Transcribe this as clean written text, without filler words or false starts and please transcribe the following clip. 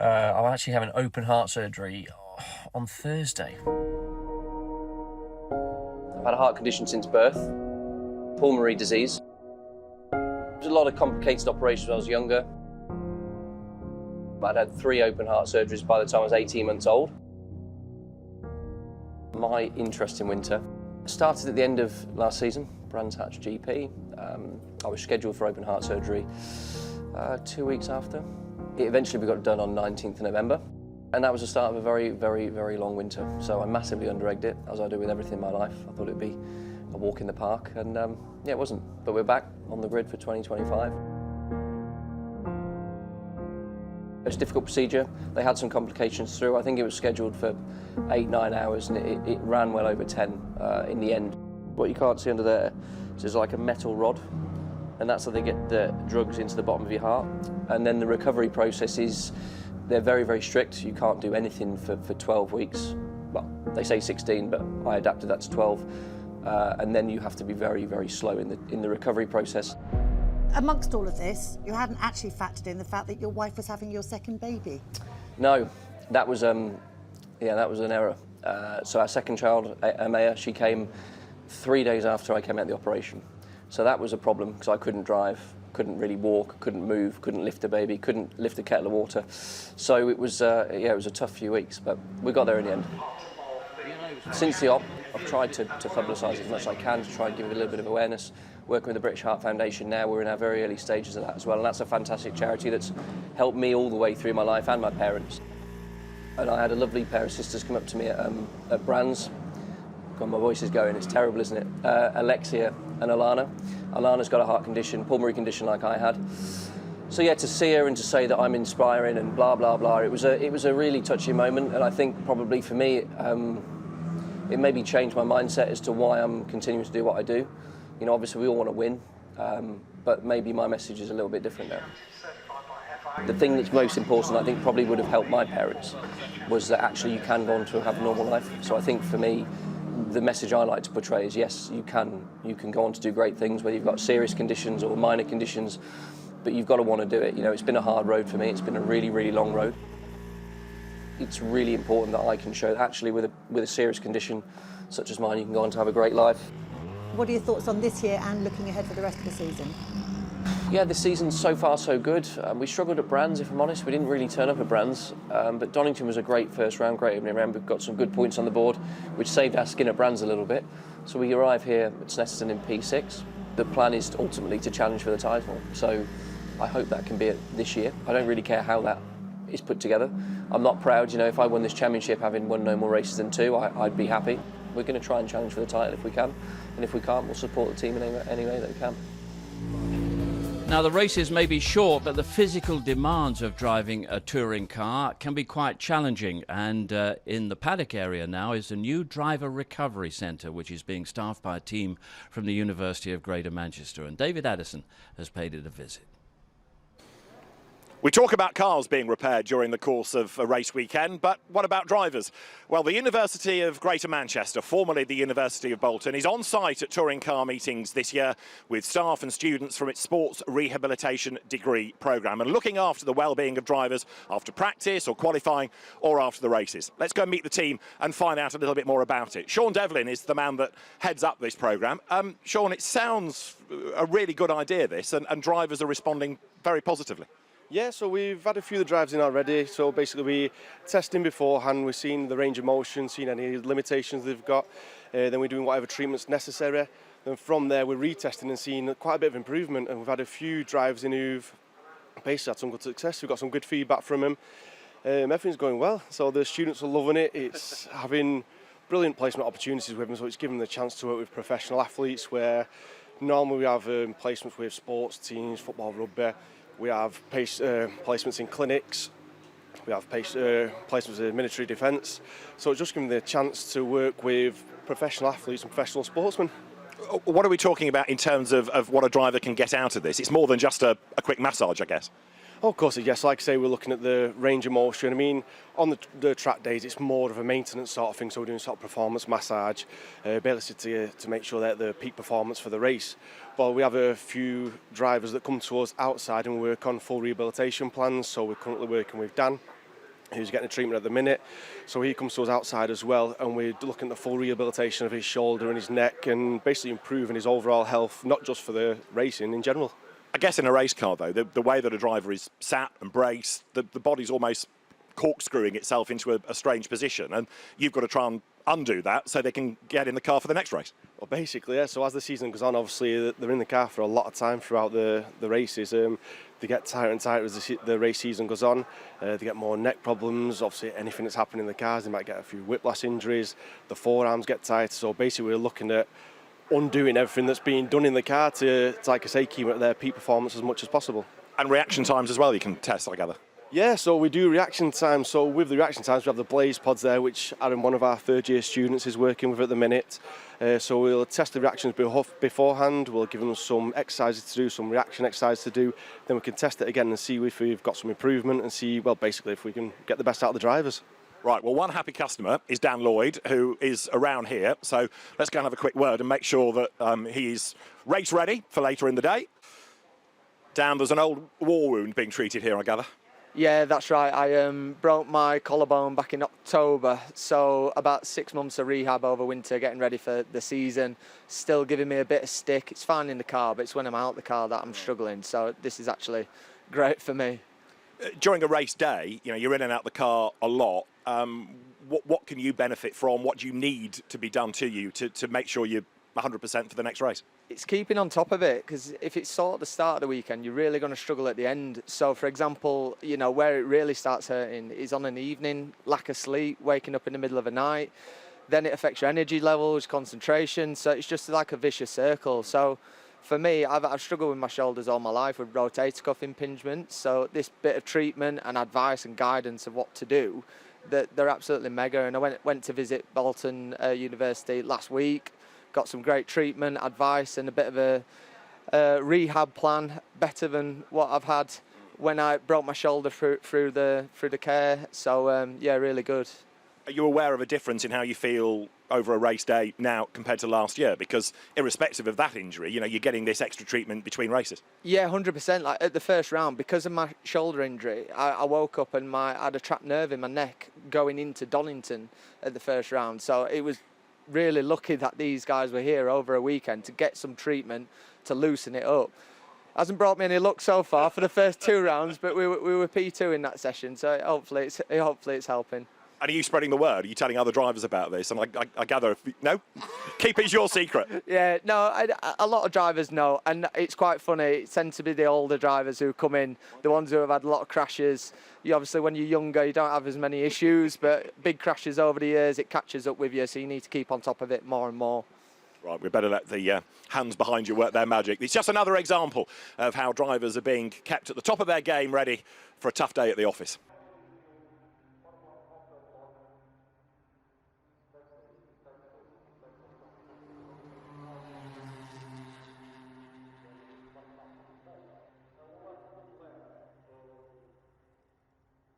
I'm actually having open heart surgery on Thursday. I've had a heart condition since birth, pulmonary disease. There's a lot of complicated operations when I was younger. I'd had 3 open heart surgeries by the time I was 18 months old. My interest in winter started at the end of last season, Brands Hatch GP. I was scheduled for open heart surgery 2 weeks after. Eventually we got it done on 19th of November. And that was the start of a very, very, very long winter. So I massively under-egged it, as I do with everything in my life. I thought it'd be a walk in the park, and yeah, it wasn't. But we're back on the grid for 2025. It was a difficult procedure. They had some complications through. I think it was scheduled for 8-9 hours, and it ran well over 10 in the end. What you can't see under there is like a metal rod, and that's how they get the drugs into the bottom of your heart. And then the recovery process is, they're very, very strict. You can't do anything for 12 weeks. Well, they say 16, but I adapted that to 12. And then you have to be very, very slow in the recovery process. Amongst all of this, you hadn't actually factored in the fact that your wife was having your second baby. No, that was an error. So our second child, Amaya, she came 3 days after I came out of the operation. So that was a problem because I couldn't drive, couldn't really walk, couldn't move, couldn't lift a baby, couldn't lift a kettle of water. So it was, it was a tough few weeks, but we got there in the end. Since the op, I've tried to publicise as much as I can to try and give it a little bit of awareness. Working with the British Heart Foundation now, we're in our very early stages of that as well, and that's a fantastic charity that's helped me all the way through my life and my parents. And I had a lovely pair of sisters come up to me at Brands. God, my voice is going, it's terrible, isn't it? Alexia and Alana. Alana's got a heart condition, pulmonary condition like I had. So yeah, to see her and to say that I'm inspiring and blah, blah, blah, it was a really touching moment, and I think probably for me, it made me change my mindset as to why I'm continuing to do what I do. You know, obviously we all want to win, but maybe my message is a little bit different now. The thing that's most important, I think probably would have helped my parents, was that actually you can go on to have a normal life. So I think for me, the message I like to portray is yes, you can go on to do great things, whether you've got serious conditions or minor conditions, but you've got to want to do it. You know, it's been a hard road for me. It's been a really, really long road. It's really important that I can show that actually with a serious condition such as mine, you can go on to have a great life. What are your thoughts on this year and looking ahead for the rest of the season? Yeah, this season's so far so good. We struggled at Brands, if I'm honest. We didn't really turn up at Brands, but Donington was a great first round, great opening round. We've got some good points on the board, which saved our skin at Brands a little bit. So we arrive here at Snetterton in P6. The plan is ultimately to challenge for the title. So I hope that can be it this year. I don't really care how that is put together. I'm not proud, you know, if I won this championship having won no more races than 2, I'd be happy. We're going to try and challenge for the title if we can, and if we can't, we'll support the team in any way that we can. Now, the races may be short, but the physical demands of driving a touring car can be quite challenging. And in the paddock area now is a new driver recovery centre, which is being staffed by a team from the University of Greater Manchester. And David Addison has paid it a visit. We talk about cars being repaired during the course of a race weekend, but what about drivers? Well, the University of Greater Manchester, formerly the University of Bolton, is on site at touring car meetings this year with staff and students from its sports rehabilitation degree programme and looking after the well-being of drivers after practice or qualifying or after the races. Let's go and meet the team and find out a little bit more about it. Sean Devlin is the man that heads up this programme. Sean, it sounds a really good idea, this, and drivers are responding very positively. Yeah, so we've had a few of the drives in already. So basically we testing beforehand, we're seeing the range of motion, seeing any limitations they've got. Then we're doing whatever treatment's necessary. Then from there we're retesting and seeing quite a bit of improvement. And we've had a few drives in who've basically had some good success. We've got some good feedback from them. Everything's going well. So the students are loving it. It's having brilliant placement opportunities with them. So it's giving them the chance to work with professional athletes where normally we have placements with sports teams, football, rugby. We have placements in clinics, we have placements in military defence, so it's just giving them the chance to work with professional athletes and professional sportsmen. What are we talking about in terms of what a driver can get out of this? It's more than just a quick massage, I guess. Oh, of course, yes. Like I say, we're looking at the range of motion. I mean, on the track days, it's more of a maintenance sort of thing, so we're doing sort of performance massage, basically to make sure they're at the peak performance for the race. But we have a few drivers that come to us outside and work on full rehabilitation plans, so we're currently working with Dan who's getting a treatment at the minute. So he comes to us outside as well, and we're looking at the full rehabilitation of his shoulder and his neck, and basically improving his overall health, not just for the racing in general. I guess in a race car, though, the way that a driver is sat and braced, the body's almost corkscrewing itself into a strange position, and you've got to try and undo that so they can get in the car for the next race. Well, basically, yeah. So as the season goes on, obviously they're in the car for a lot of time throughout the races. They get tighter and tighter as the race season goes on. They get more neck problems. Obviously, anything that's happening in the cars, they might get a few whiplash injuries. The forearms get tight. So basically, we're looking at undoing everything that's being done in the car to, like I say, keep it at their peak performance as much as possible. And reaction times as well, you can test, I gather. Yeah, so we do reaction times. So with the reaction times, we have the Blaze pods there, which Aaron, one of our third-year students, is working with at the minute. So we'll test the reactions beforehand. We'll give them some exercises to do, some reaction exercises to do. Then we can test it again and see if we've got some improvement and see, well, basically if we can get the best out of the drivers. Right, well, one happy customer is Dan Lloyd, who is around here. So let's go and have a quick word and make sure that he's race ready for later in the day. Dan, there's an old war wound being treated here, I gather. Yeah, that's right. I broke my collarbone back in October, so about 6 months of rehab over winter, getting ready for the season. Still giving me a bit of stick. It's fine in the car, but it's when I'm out the car that I'm struggling. So this is actually great for me. During a race day, you know, you're in and out the car a lot. What can you benefit from? What do you need to be done to you to make sure you're 100% for the next race? It's keeping on top of it, because if it's sore at the start of the weekend, you're really going to struggle at the end. So, for example, you know, where it really starts hurting is on an evening, lack of sleep, waking up in the middle of the night. Then it affects your energy levels, concentration. So it's just like a vicious circle. So for me, I've struggled with my shoulders all my life with rotator cuff impingements. So this bit of treatment and advice and guidance of what to do, they're absolutely mega. And I went to visit Bolton University last week. Got some great treatment, advice, and a bit of a rehab plan, better than what I've had when I broke my shoulder through the care. So yeah, really good. Are you aware of a difference in how you feel over a race day now compared to last year? Because irrespective of that injury, you know, you're getting this extra treatment between races. Yeah, 100%. Like at the first round, because of my shoulder injury, I woke up and I had a trapped nerve in my neck going into Donington at the first round. So it was really lucky that these guys were here over a weekend to get some treatment to loosen it up. Hasn't brought me any luck so far for the first 2 rounds, but we were P2 in that session, so hopefully it's helping. And are you spreading the word? Are you telling other drivers about this? And I gather, no? Keep it as your secret. Yeah, no, a lot of drivers know, and it's quite funny. It tends to be the older drivers who come in, the ones who have had a lot of crashes. You obviously, when you're younger, you don't have as many issues, but big crashes over the years, it catches up with you, so you need to keep on top of it more and more. Right, we better let the hands behind you work their magic. It's just another example of how drivers are being kept at the top of their game, ready for a tough day at the office.